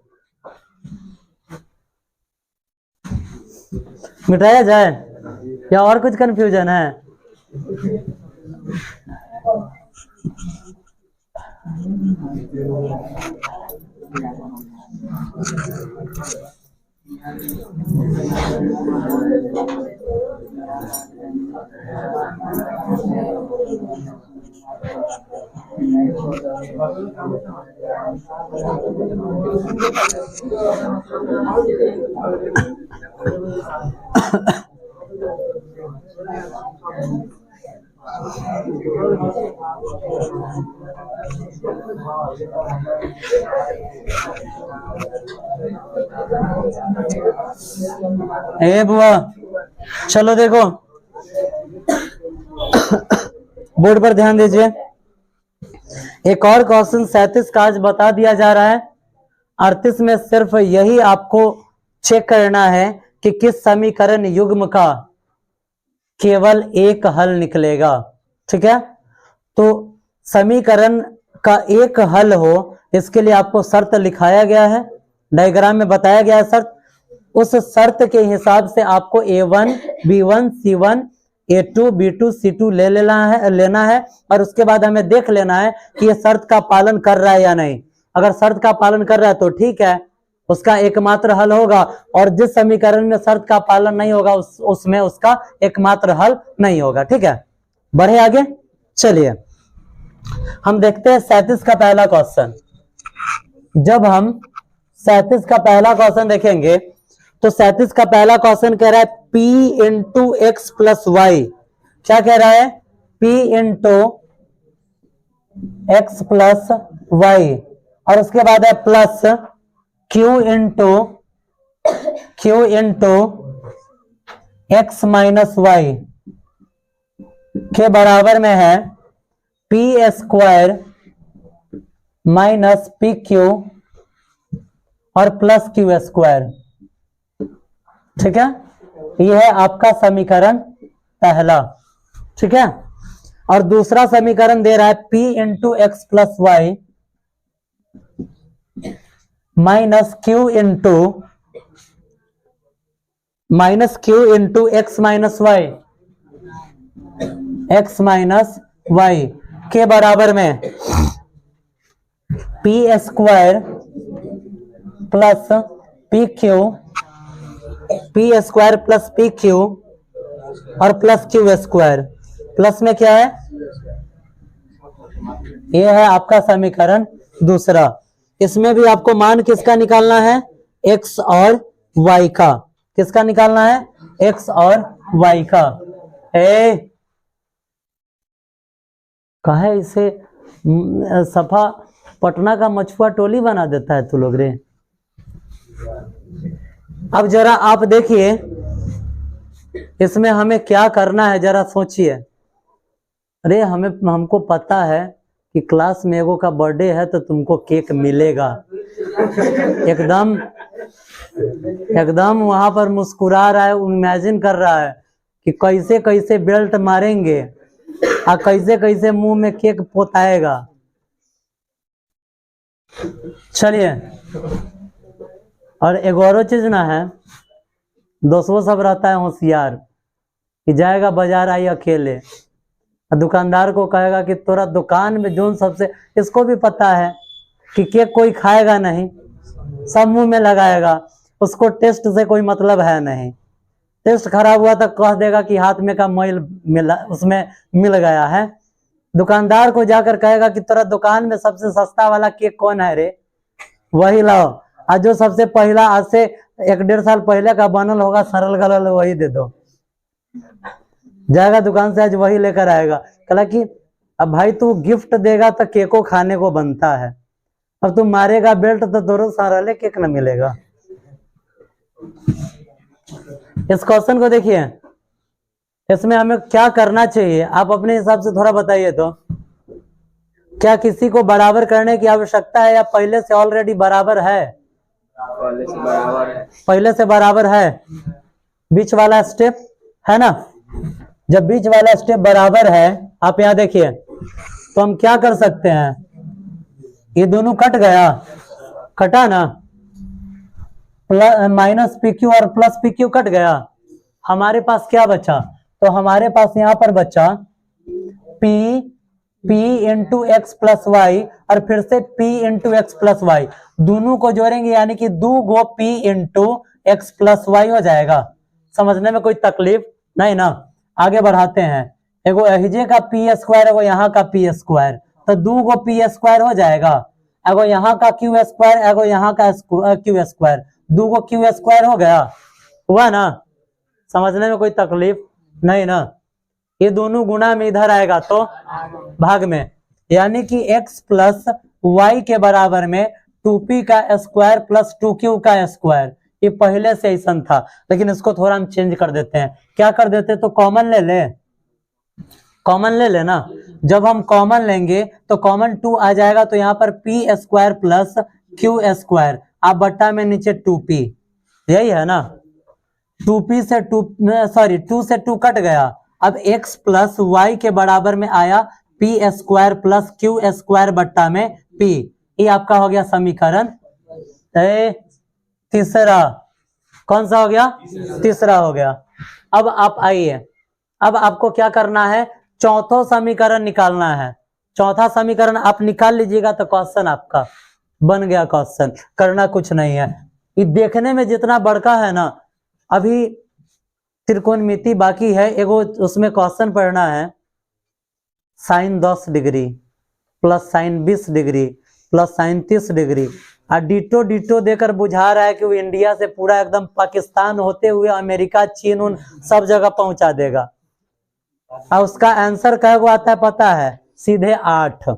मिटाया जाए या और कुछ कंफ्यूजन है? ए बुआ, चलो देखो बोर्ड पर ध्यान दीजिए। एक और क्वेश्चन 37 का आज बता दिया जा रहा है। 38 में सिर्फ यही आपको चेक करना है कि किस समीकरण युग्म का केवल एक हल निकलेगा। ठीक है, तो समीकरण का एक हल हो इसके लिए आपको शर्त लिखाया गया है, डायग्राम में बताया गया है शर्त। उस शर्त के हिसाब से आपको A1 B1 C1 A2 B2 C2 लेना है और उसके बाद हमें देख लेना है कि ये शर्त का पालन कर रहा है या नहीं। अगर शर्त का पालन कर रहा है तो ठीक है, उसका एकमात्र हल होगा, और जिस समीकरण में शर्त का पालन नहीं होगा उसमें उसका एकमात्र हल नहीं होगा। ठीक है, बढ़े आगे। चलिए हम देखते हैं 37 का पहला क्वेश्चन। जब हम 37 का पहला क्वेश्चन देखेंगे तो 37 का पहला क्वेश्चन कह रहा है P into x plus y. क्या कह रहा है? P into x plus y, और उसके बाद है plus Q into x minus Y के बराबर में है P square minus P Q और प्लस क्यू स्क्वायर। ठीक है, यह है आपका समीकरण पहला। ठीक है, और दूसरा समीकरण दे रहा है P into x plus Y minus Q into x minus Y के बराबर में P square plus P q p square plus P Q और प्लस क्यू स्क्वायर, प्लस में क्या है, ये है आपका समीकरण दूसरा। इसमें भी आपको मान किसका निकालना है, x और y का। किसका निकालना है, x और y का। कहे इसे सफा पटना का मछुआ टोली बना देता है तू लोग रे। अब जरा आप देखिए इसमें हमें क्या करना है, जरा सोचिए। अरे हमको पता है कि क्लास में एगो का बर्थडे है तो तुमको केक मिलेगा। एकदम एकदम वहां पर मुस्कुरा रहा है, इमेजिन कर रहा है कि कैसे कैसे बेल्ट मारेंगे और कैसे कैसे मुंह में केक पोताएगा। चलिए, और एक और चीज ना है, दोस्तों सब रहता है होशियार कि जाएगा बाजार आई अकेले, दुकानदार को कहेगा कि तोरा दुकान में जो सबसे, इसको भी पता है कि केक कोई खाएगा नहीं, सब मुंह में लगाएगा, उसको टेस्ट से कोई मतलब है नहीं। टेस्ट खराब हुआ तो कह देगा कि हाथ में का मैल मिला उसमें मिल गया है। दुकानदार को जाकर कहेगा कि तेरा दुकान में सबसे सस्ता वाला केक कौन है रे, वही लाओ, और जो सबसे पहला आज से 1-1.5 साल पहले का बनल होगा सरल गलल वही दे दो। जाएगा दुकान से आज वही लेकर आएगा, कहा कि अब भाई तू गिफ्ट देगा तो केको खाने को बनता है, अब तू मारेगा बेल्ट तो दोनों सरल केक न मिलेगा। इस क्वेश्चन को देखिए, इसमें हमें क्या करना चाहिए आप अपने हिसाब से थोड़ा बताइए। तो क्या किसी को बराबर करने की आवश्यकता है या पहले से ऑलरेडी बराबर है? पहले से बराबर है। बीच वाला स्टेप है ना, जब बीच वाला स्टेप बराबर है, आप यहाँ देखिए तो हम क्या कर सकते हैं, ये दोनों कट गया, कटा ना, माइनस पी क्यू और प्लस पी क्यू कट गया, हमारे पास क्या बचा, तो हमारे पास यहाँ पर बचा P into x plus y और फिर से P into x plus y, दोनों को जोड़ेंगे यानी कि 2 गो P into x plus y हो जाएगा। समझने में कोई तकलीफ नहीं ना। आगे बढ़ाते हैं, एगो अहिजे का पी स्क्वायर, एगो यहाँ का पी स्क्वायर, तो 2 गो पी स्क्वायर हो जाएगा, एगो यहाँ का क्यू स्क्वायर, एगो यहाँ का क्यू स्क्वायर, 2 गो क्यू स्क्वायर हो गया, हुआ ना। समझने में कोई तकलीफ नहीं ना। ये दोनों गुणा में इधर आएगा तो भाग में, यानी कि x प्लस वाई के बराबर में 2p का स्क्वायर प्लस 2q का स्क्वायर, ये पहले से ऐसा था, लेकिन इसको थोड़ा हम चेंज कर देते हैं। क्या कर देते, तो कॉमन ले ले, कॉमन ले लेना। जब हम कॉमन लेंगे तो कॉमन 2 आ जाएगा, तो यहाँ पर p square plus q square, आप बट्टा में नीचे 2p, यही है ना। 2p से 2 से 2 कट गया, अब x प्लस वाई के बराबर में आया p square plus q square बट्टा में p, ये आपका हो गया समीकरण तीसरा। कौन सा हो गया, तीसरा हो गया। अब आप आइए, अब आपको क्या करना है, चौथा समीकरण निकालना है। चौथा समीकरण आप निकाल लीजिएगा तो क्वेश्चन आपका बन गया। क्वेश्चन करना कुछ नहीं है, ये देखने में जितना बड़का है ना, अभी त्रिकोणमिति बाकी है एगो, उसमें क्वेश्चन पढ़ना है sine 10 degree plus sine 20 degree plus sine 30 degree, और डिटो डिटो देकर बुझा रहा है कि वो इंडिया से पूरा एकदम पाकिस्तान होते हुए अमेरिका चीन उन सब जगह पहुंचा देगा। और उसका आंसर क्या को आता है पता है, सीधे 8।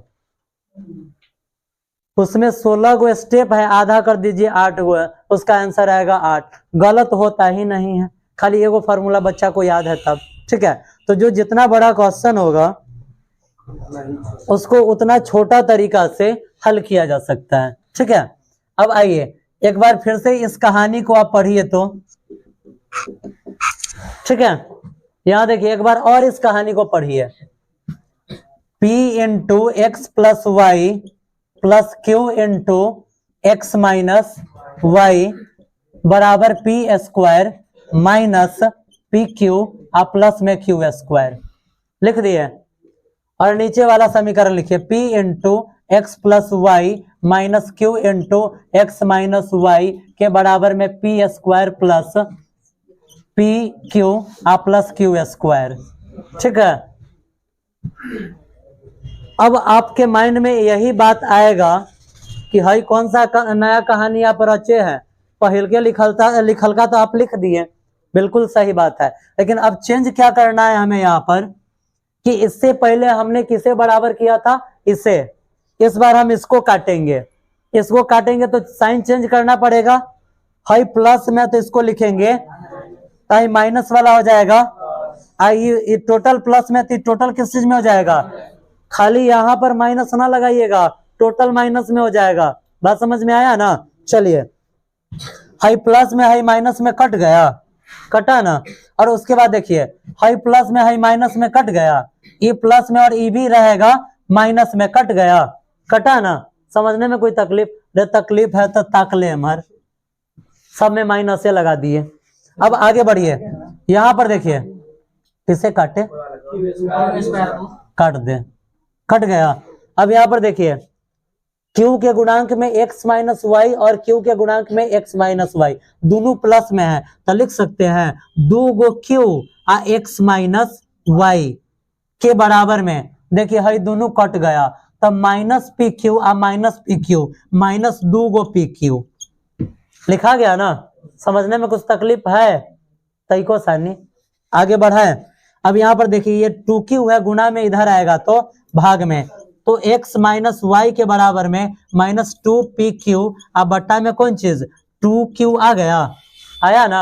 उसमें 16 गो स्टेप है, आधा कर दीजिए 8 गो है, उसका आंसर आएगा 8। गलत होता ही नहीं है, खाली एगो फार्मूला बच्चा को याद है तब, ठीक है। तो जो जितना बड़ा क्वेश्चन होगा उसको उतना छोटा तरीका से हल किया जा सकता है, ठीक है। अब आइए एक बार फिर से इस कहानी को आप पढ़िए तो, ठीक है। यहां देखिए एक बार और इस कहानी को पढ़िए, P into x plus Y plus Q into x minus Y बराबर P square minus P Q और प्लस में क्यू स्क्वायर लिख दिए। और नीचे वाला समीकरण लिखिए, P into x plus Y minus Q into x minus Y के बराबर में P square plus P Q आ प्लस क्यू स्क्वायर। ठीक है, अब आपके माइंड में यही बात आएगा कि भाई कौन सा नया कहानी आप रचे हैं, पहल के लिखल का तो आप लिख दिए, बिल्कुल सही बात है, लेकिन अब चेंज क्या करना है हमें यहाँ पर कि इससे पहले हमने किसे बराबर किया था, इसे, इस बार हम इसको काटेंगे, इसको काटेंगे तो साइन चेंज करना पड़ेगा, हाई प्लस में तो इसको लिखेंगे ताकि माइनस वाला हो जाएगा, आई टोटल प्लस में तो टोटल किस चीज में हो जाएगा, खाली यहाँ पर माइनस ना लगाइएगा, टोटल माइनस में हो जाएगा। बात समझ में आया ना। चलिए, हाई प्लस में हाई माइनस में कट गया, कटा ना, और उसके बाद देखिए हाई प्लस में हाई माइनस में कट गया, ई प्लस में और ई भी रहेगा माइनस में, कट गया, कटा ना। समझने में कोई तकलीफ तकलीफ है तो ताक ले, हमार सब में माइनस से लगा दिए। अब आगे बढ़िए, यहाँ पर देखिए किसे काटे, काट दे, कट गया। अब यहाँ पर देखिए Q के गुणांक में x माइनस वाई और Q के गुणांक में x माइनस वाई दोनों प्लस में है, तो लिख सकते हैं 2 Q आ x माइनस वाई के बराबर में, देखिए हई दोनों कट गया, तब माइनस पी क्यू आ minus P Q minus 2 P Q लिखा गया ना। समझने में कुछ तकलीफ है, तरीको सानी आगे बढ़ाए। अब यहाँ पर देखिए ये 2Q है, गुना में इधर आएगा तो भाग में, तो x माइनस वाई के बराबर में माइनस 2PQ, अब बट्टा में कौन चीज 2Q आ गया, आया ना।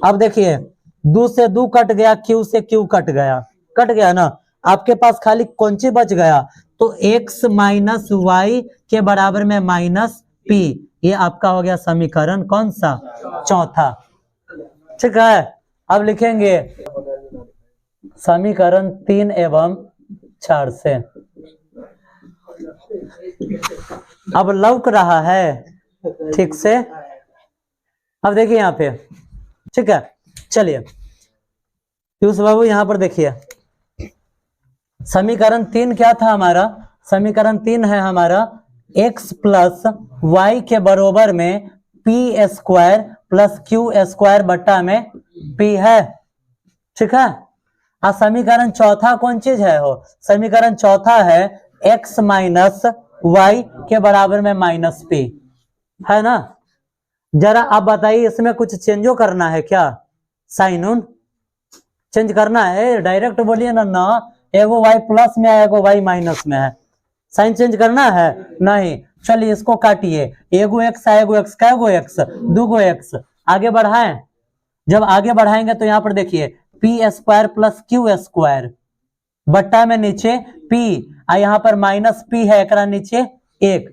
अब देखिए 2 से 2 कट गया, Q से Q कट गया, कट गया ना, आपके पास खाली कौन सी बच गया, तो x माइनस वाई के बराबर में माइनस P, ये आपका हो गया समीकरण कौन सा, चौथा। ठीक है, अब लिखेंगे समीकरण 3 एवं 4 से। अब लौक रहा है ठीक से, अब देखिए यहाँ पे, ठीक है। चलिए पीयूष बाबू यहाँ पर देखिए, समीकरण 3 क्या था हमारा, समीकरण 3 है हमारा x प्लस वाई के बराबर में P square plus Q square बट्टा में p है। ठीक है, समीकरण चौथा कौन चीज है, हो समीकरण चौथा है x माइनस वाई के बराबर में माइनस p, है ना। जरा आप बताइए इसमें कुछ चेंजो करना है क्या, साइन उन चेंज करना है, डायरेक्ट बोलिए ना, ना एगो y प्लस में है एगो y माइनस में है, साइन चेंज करना है नहीं। चलिए इसको काटिए, एगो x है एगो x का एगो x 2 x, आगे बढ़ाएं। जब आगे बढ़ाएंगे तो यहाँ पर देखिए P square plus Q square बट्टा में नीचे p, यहाँ पर माइनस p है, एकरा नीचे 1,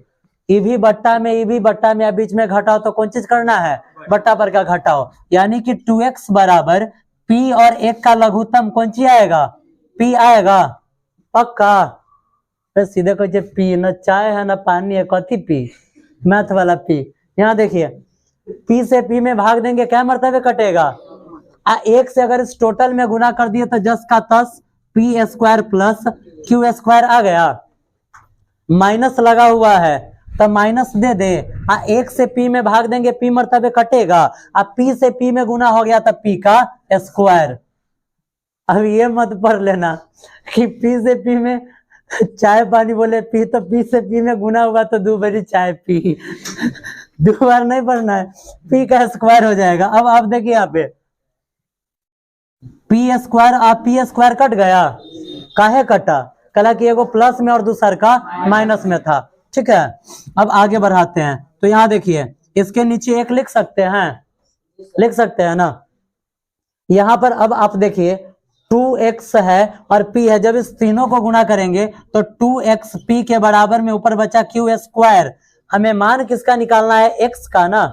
ई भी बट्टा में, ई भी बट्टा में, बीच में घटाओ तो कौन चीज करना है, बट्टा पर का घटाओ, यानी कि 2x बराबर p और 1 का लघुत्तम कौन सी आएगा, p आएगा पक्का। तो सीधे कोई पी, न चाय है न पानी है, कथी पी, मैथ वाला पी। यहाँ देखिए p से p में भाग देंगे क्या मरतबे कटेगा, 1 से अगर इस टोटल में गुना कर दिए तो 10 का 10 P square plus Q square आ गया, माइनस लगा हुआ है तो माइनस दे दे, 1 से p में भाग देंगे p मरतबे कटेगा, p से p में गुना हो गया तो p का स्क्वायर। अब ये मत पढ़ लेना कि p से p में चाय पानी बोले p, तो p से p में गुना हुआ तो 2 बारी चाय पी 2 बार नहीं पढ़ना है, p का स्क्वायर हो जाएगा। अब आप देखिए यहाँ पे पी स्क्वायर, आप पी स्क्वायर कट गया, काहे कटा, कला कि एगो प्लस में और दूसर का माइनस में था। ठीक है, अब आगे बढ़ाते हैं, तो यहाँ देखिए इसके नीचे 1 लिख सकते हैं, लिख सकते हैं ना। यहाँ पर अब आप देखिए 2x है और p है, जब इस तीनों को गुना करेंगे तो 2x p के बराबर में ऊपर बचा q स्क्वायर, हमें मान किसका निकालना है, x का ना,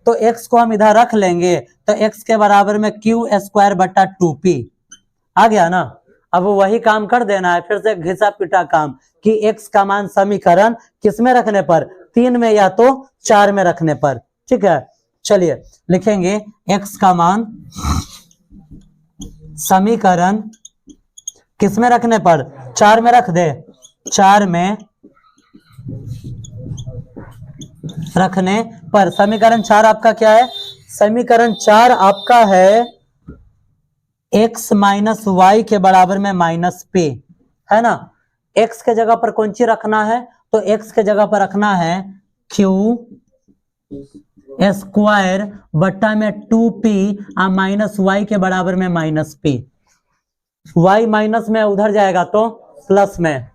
तो x को हम इधर रख लेंगे, तो x के बराबर में q स्क्वायर बटा 2p आ गया ना। अब वही काम कर देना है, फिर से घिसा पिटा काम कि x का मान समीकरण किस में रखने पर, 3 में या तो 4 में रखने पर। ठीक है, चलिए लिखेंगे x का मान समीकरण किस में रखने पर, 4 में रख दे, 4 में रखने पर। समीकरण 4 आपका क्या है, समीकरण 4 आपका है x माइनस वाई के बराबर में माइनस p, है ना। x के जगह पर कौन सी रखना है, तो x के जगह पर रखना है q स्क्वायर बट्टा में 2p माइनस वाई के बराबर में माइनस p। y माइनस में उधर जाएगा तो प्लस में,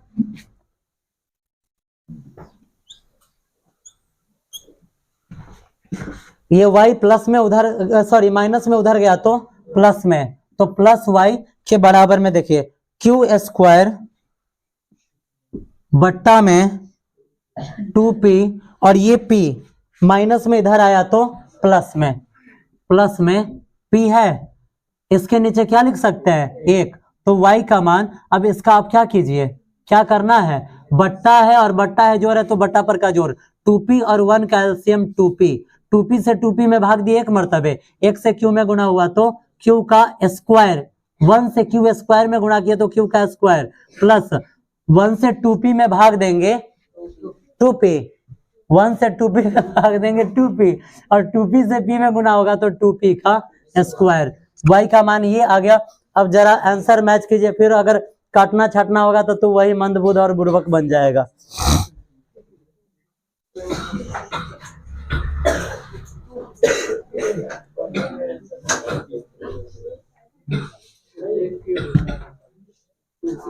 ये y प्लस में उधर, सॉरी माइनस में उधर गया तो प्लस में, तो प्लस y के बराबर में देखिए q स्क्वायर बट्टा में 2p और ये p माइनस में इधर आया तो प्लस में p है। इसके नीचे क्या लिख सकते हैं, एक, तो y का मान, अब इसका आप क्या कीजिए, क्या करना है, बट्टा है और बट्टा है जोड़ है तो बट्टा पर का जोड़, 2p और 1 का एलसीएम 2p, 2p से 2p में भाग दिए एक मर्तबे, एक से q में गुणा हुआ तो q का स्क्वायर, 1 से q स्क्वायर में गुणा किया तो q का स्क्वायर, प्लस 1 से 2p में भाग देंगे 2p, 1 से 2p में भाग देंगे 2p और 2p से p में गुणा होगा तो 2p का स्क्वायर। y का मान ये आ गया। अब जरा आंसर मैच कीजिए, फिर अगर काटना छाटना होगा तो वही मंदबुद्ध और बुड़बक बन जाएगा।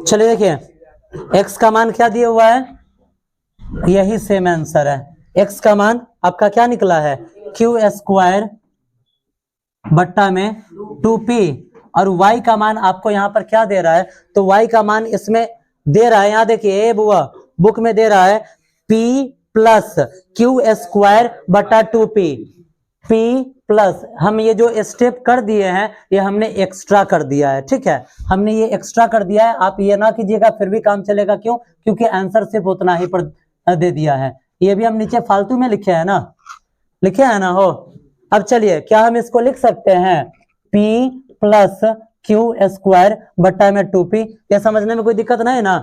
चलिए देखिए, x का मान क्या दिया हुआ है, यही सेम आंसर है। x का मान आपका क्या निकला है, q स्क्वायर बट्टा में 2p और y का मान आपको यहाँ पर क्या दे रहा है, तो y का मान इसमें दे रहा है, यहाँ देखिए बुआ बुक में दे रहा है p प्लस q स्क्वायर बटा 2p, p प्लस, हम ये जो स्टेप कर दिए हैं ये हमने एक्स्ट्रा कर दिया है, ठीक है, हमने ये एक्स्ट्रा कर दिया है। आप ये ना कीजिएगा फिर भी काम चलेगा, क्यों, क्योंकि आंसर सिर्फ उतना ही पर दे दिया है, ये भी हम नीचे फालतू में लिखे है ना, लिखे है ना हो। अब चलिए, क्या हम इसको लिख सकते हैं p प्लस q स्क्वायर बट्टा में 2p, ये समझने में कोई दिक्कत नहीं ना।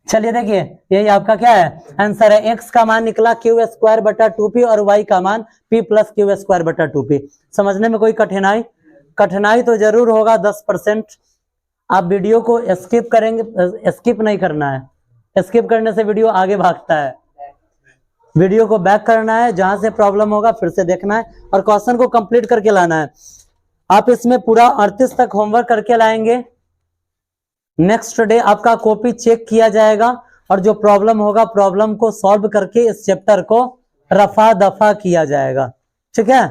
चलिए देखिए, यही आपका क्या है आंसर है, x का मान निकला q स्क्वायर बटा 2p और y का मान p प्लस q स्क्वायर बटा 2p। समझने में कोई कठिनाई तो जरूर होगा 10%। आप वीडियो को स्किप करेंगे, स्किप नहीं करना है, स्किप करने से वीडियो आगे भागता है, वीडियो को बैक करना है, जहां से प्रॉब्लम होगा फिर से देखना है और क्वेश्चन को कंप्लीट करके लाना है। आप इसमें पूरा 38 तक होमवर्क करके लाएंगे, नेक्स्ट डे आपका कॉपी चेक किया जाएगा और जो प्रॉब्लम होगा प्रॉब्लम को सॉल्व करके इस चैप्टर को रफा दफा किया जाएगा, ठीक है।